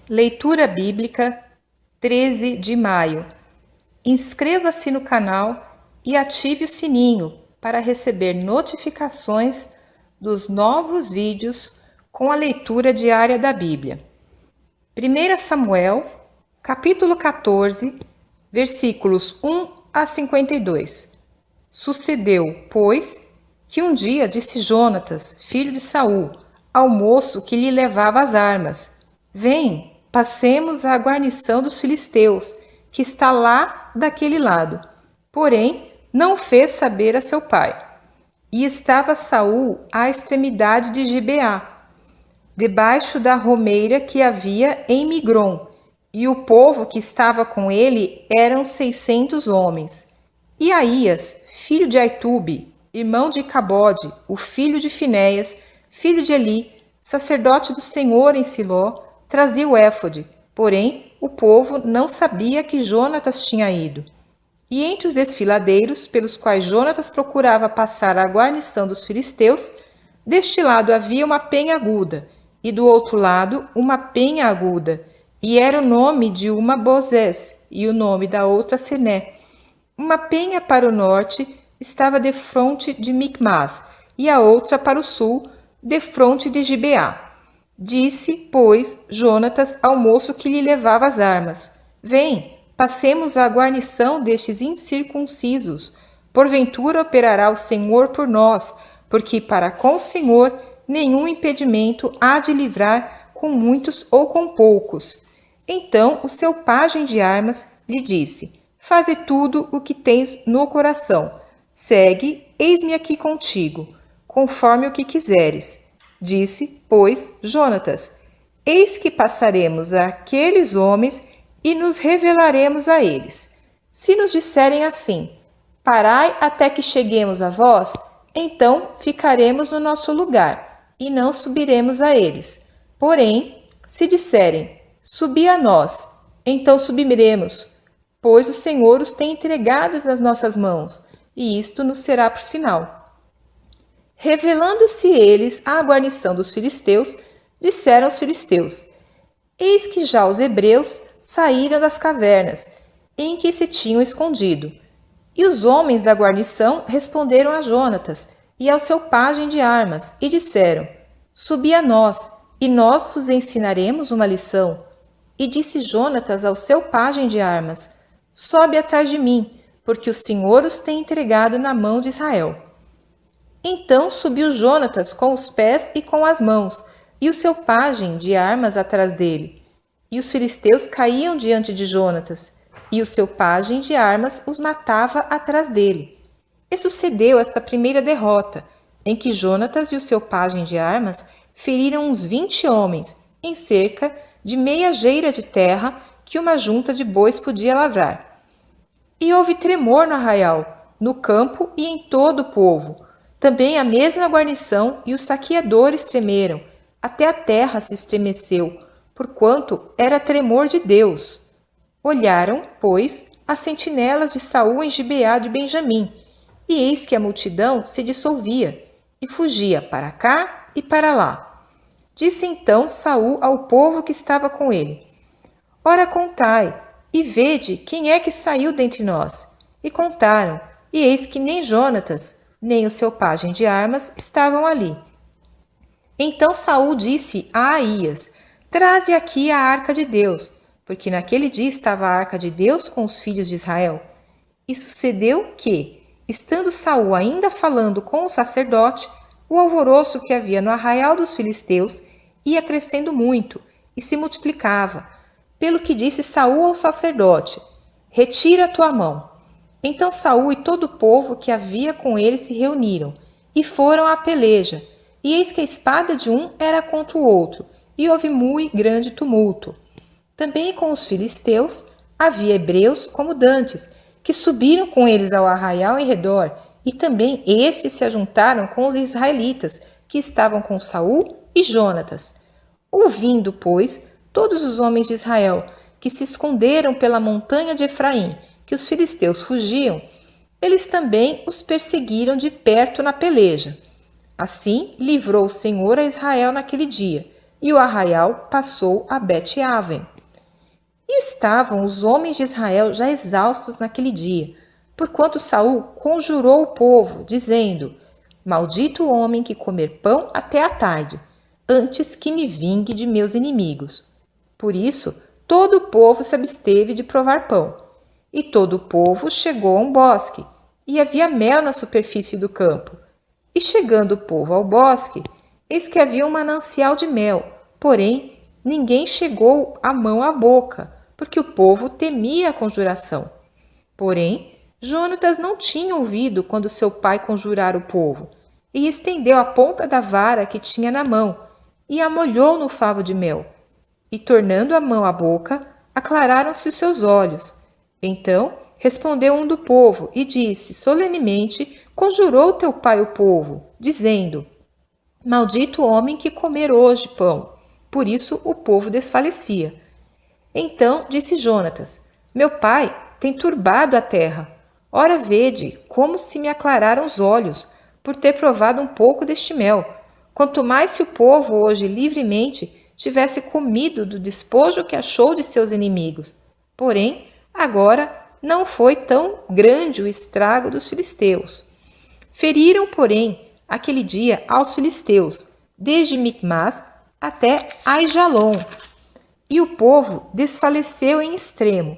Leitura Bíblica, 13 de maio. Inscreva-se no canal e ative o sininho para receber notificações dos novos vídeos com a leitura diária da Bíblia. 1 Samuel, capítulo 14, versículos 1 a 52. Sucedeu, pois, que um dia disse Jonatas, filho de Saul, ao moço que lhe levava as armas: Vem, passemos à guarnição dos filisteus, que está lá daquele lado. Porém, não fez saber a seu pai. E estava Saul à extremidade de Gibeá, debaixo da romeira que havia em Migrom, e o povo que estava com ele eram 600 homens. E Aías, filho de Aitube, irmão de Icabode, o filho de Finéias, filho de Eli, sacerdote do Senhor em Siló, trazia o éfode, porém o povo não sabia que Jonatas tinha ido. E entre os desfiladeiros, pelos quais Jonatas procurava passar à guarnição dos filisteus, deste lado havia uma penha aguda, e do outro lado uma penha aguda, e era o nome de uma Bozés, e o nome da outra Sené. Uma penha para o norte estava defronte de Micmas, e a outra para o sul, defronte de Gibeá. Disse, pois, Jonatas ao moço que lhe levava as armas: Vem, passemos à guarnição destes incircuncisos. Porventura operará o Senhor por nós, porque para com o Senhor nenhum impedimento há de livrar com muitos ou com poucos. Então o seu pajem de armas lhe disse: Faze tudo o que tens no coração. Segue, eis-me aqui contigo, conforme o que quiseres. Disse, pois, Jonatas: Eis que passaremos àqueles homens e nos revelaremos a eles. Se nos disserem assim: Parai até que cheguemos a vós, então ficaremos no nosso lugar e não subiremos a eles. Porém, se disserem: Subi a nós, então subiremos, pois o Senhor os tem entregados nas nossas mãos, e isto nos será por sinal. Revelando-se eles à guarnição dos filisteus, disseram os filisteus: Eis que já os hebreus saíram das cavernas em que se tinham escondido. E os homens da guarnição responderam a Jonatas e ao seu pajem de armas, e disseram: Subi a nós, e nós vos ensinaremos uma lição. E disse Jonatas ao seu pajem de armas: Sobe atrás de mim, porque o Senhor os tem entregado na mão de Israel. Então subiu Jonatas com os pés e com as mãos, e o seu pajem de armas atrás dele. E os filisteus caíam diante de Jonatas, e o seu pajem de armas os matava atrás dele. E sucedeu esta primeira derrota, em que Jonatas e o seu pajem de armas feriram uns 20 homens, em cerca de meia geira de terra que uma junta de bois podia lavrar. E houve tremor no arraial, no campo e em todo o povo. Também a mesma guarnição e os saqueadores tremeram, até a terra se estremeceu, porquanto era tremor de Deus. Olharam, pois, as sentinelas de Saul em Gibeá de Benjamim, e eis que a multidão se dissolvia, e fugia para cá e para lá. Disse então Saul ao povo que estava com ele: Ora contai, e vede quem é que saiu dentre nós. E contaram, e eis que nem Jonatas, nem o seu pajem de armas estavam ali. Então Saul disse a Aías: Traze aqui a arca de Deus, porque naquele dia estava a arca de Deus com os filhos de Israel. E sucedeu que, estando Saul ainda falando com o sacerdote, o alvoroço que havia no arraial dos filisteus ia crescendo muito e se multiplicava, pelo que disse Saul ao sacerdote: Retira a tua mão. Então Saul e todo o povo que havia com ele se reuniram, e foram à peleja, e eis que a espada de um era contra o outro, e houve muito grande tumulto. Também com os filisteus havia hebreus como dantes, que subiram com eles ao arraial em redor, e também estes se ajuntaram com os israelitas, que estavam com Saul e Jonatas. Ouvindo, pois, todos os homens de Israel, que se esconderam pela montanha de Efraim, que os filisteus fugiam, eles também os perseguiram de perto na peleja. Assim livrou o Senhor a Israel naquele dia, e o arraial passou a Bet-Aven. E estavam os homens de Israel já exaustos naquele dia, porquanto Saul conjurou o povo, dizendo: Maldito o homem que comer pão até a tarde, antes que me vingue de meus inimigos. Por isso, todo o povo se absteve de provar pão. E todo o povo chegou a um bosque, e havia mel na superfície do campo. E chegando o povo ao bosque, eis que havia um manancial de mel, porém ninguém chegou a mão à boca, porque o povo temia a conjuração. Porém, Jonatas não tinha ouvido quando seu pai conjurara o povo, e estendeu a ponta da vara que tinha na mão, e a molhou no favo de mel. E tornando a mão à boca, aclararam-se os seus olhos. Então respondeu um do povo e disse solenemente: Conjurou teu pai o povo, dizendo: Maldito o homem que comer hoje pão. Por isso o povo desfalecia. Então disse Jonatas: Meu pai tem turbado a terra. Ora vede como se me aclararam os olhos, por ter provado um pouco deste mel. Quanto mais se o povo hoje livremente tivesse comido do despojo que achou de seus inimigos. Porém, agora não foi tão grande o estrago dos filisteus. Feriram, porém, aquele dia aos filisteus, desde Micmas até Aijalon, e o povo desfaleceu em extremo.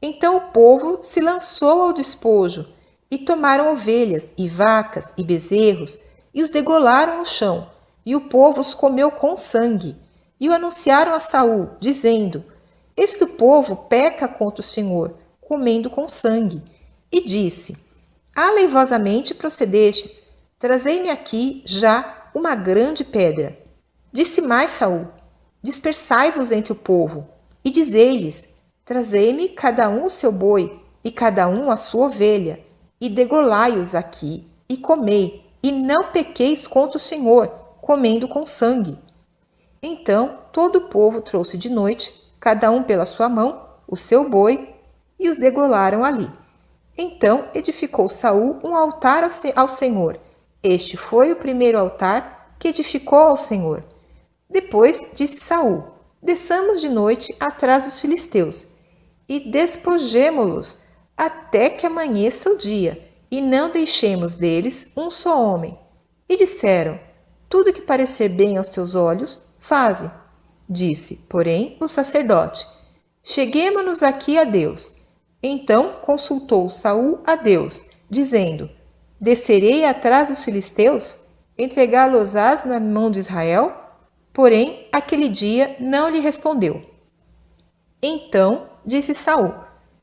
Então o povo se lançou ao despojo, e tomaram ovelhas, e vacas, e bezerros, e os degolaram no chão, e o povo os comeu com sangue. E o anunciaram a Saul, dizendo: Eis que o povo peca contra o Senhor, comendo com sangue. E disse: Aleivosamente procedestes, trazei-me aqui já uma grande pedra. Disse mais Saul: Dispersai-vos entre o povo, e dizei-lhes: Trazei-me cada um o seu boi, e cada um a sua ovelha, e degolai-os aqui, e comei, e não pequeis contra o Senhor, comendo com sangue. Então todo o povo trouxe de noite, cada um pela sua mão, o seu boi, e os degolaram ali. Então edificou Saul um altar ao Senhor. Este foi o primeiro altar que edificou ao Senhor. Depois disse Saul: Desçamos de noite atrás dos filisteus, e despojemo-los até que amanheça o dia, e não deixemos deles um só homem. E disseram: Tudo que parecer bem aos teus olhos, faze. Disse, porém, o sacerdote: Cheguemo-nos aqui a Deus. Então consultou Saul a Deus, dizendo: Descerei atrás dos filisteus, entregá-los-ás na mão de Israel? Porém, aquele dia não lhe respondeu. Então disse Saul: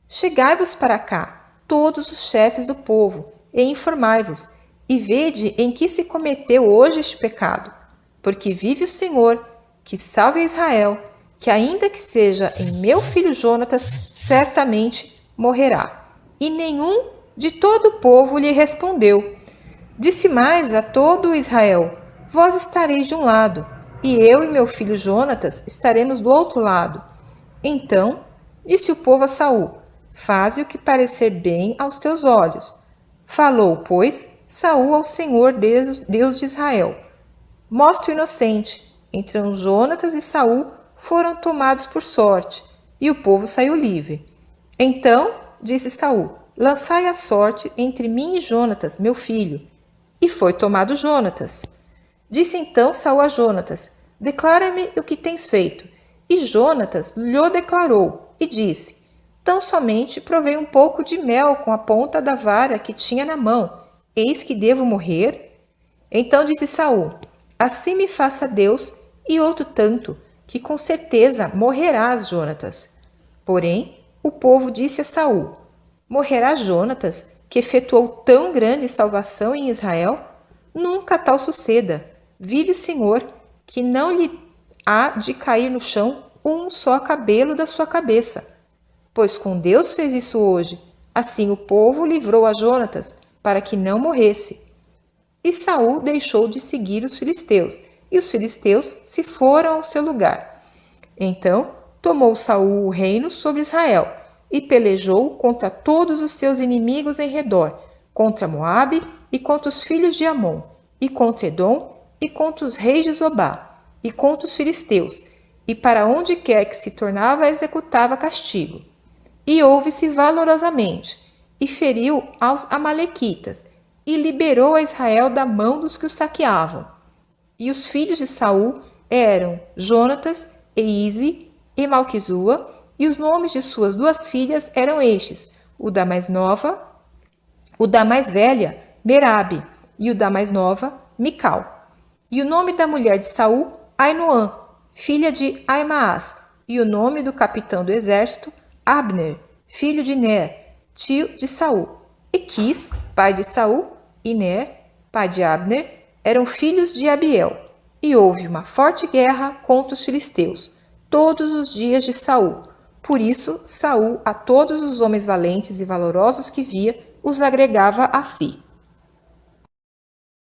Chegai-vos para cá, todos os chefes do povo, e informai-vos, e vede em que se cometeu hoje este pecado. Porque vive o Senhor, que salve a Israel, que ainda que seja em meu filho Jonatas, certamente morrerá. E nenhum de todo o povo lhe respondeu. Disse mais a todo o Israel: Vós estareis de um lado, e eu e meu filho Jonatas estaremos do outro lado. Então disse o povo a Saul: Faze o que parecer bem aos teus olhos. Falou, pois, Saul ao Senhor Deus de Israel: Mostra o inocente. Então Jonatas e Saul foram tomados por sorte, e o povo saiu livre. Então disse Saul: Lançai a sorte entre mim e Jonatas, meu filho. E foi tomado Jonatas. Disse então Saul a Jonatas: Declara-me o que tens feito. E Jonatas lhe declarou, e disse: Tão somente provei um pouco de mel com a ponta da vara que tinha na mão. Eis que devo morrer? Então disse Saul: Assim me faça Deus, e outro tanto, que com certeza morrerás, Jonatas. Porém, o povo disse a Saul: Morrerá Jonatas, que efetuou tão grande salvação em Israel? Nunca tal suceda. Vive o Senhor, que não lhe há de cair no chão um só cabelo da sua cabeça. Pois com Deus fez isso hoje. Assim o povo livrou a Jonatas, para que não morresse. E Saul deixou de seguir os filisteus, e os filisteus se foram ao seu lugar. Então tomou Saul o reino sobre Israel, e pelejou contra todos os seus inimigos em redor, contra Moabe e contra os filhos de Amon, e contra Edom e contra os reis de Zobá. e contra os filisteus, e para onde quer que se tornava executava castigo. E houve-se valorosamente, e feriu aos amalequitas, e liberou a Israel da mão dos que os saqueavam. E os filhos de Saul eram Jonatas, e Isvi, e Malquizua, e os nomes de suas duas filhas eram estes: o da mais velha, Merabe, e o da mais nova, Mical. E o nome da mulher de Saul, Ainoã, filha de Aimaas, e o nome do capitão do exército, Abner, filho de Ner, tio de Saul. E Quis, pai de Saul, e Ner, pai de Abner, eram filhos de Abiel. E houve uma forte guerra contra os filisteus, todos os dias de Saul. Por isso, Saul, a todos os homens valentes e valorosos que via, os agregava a si.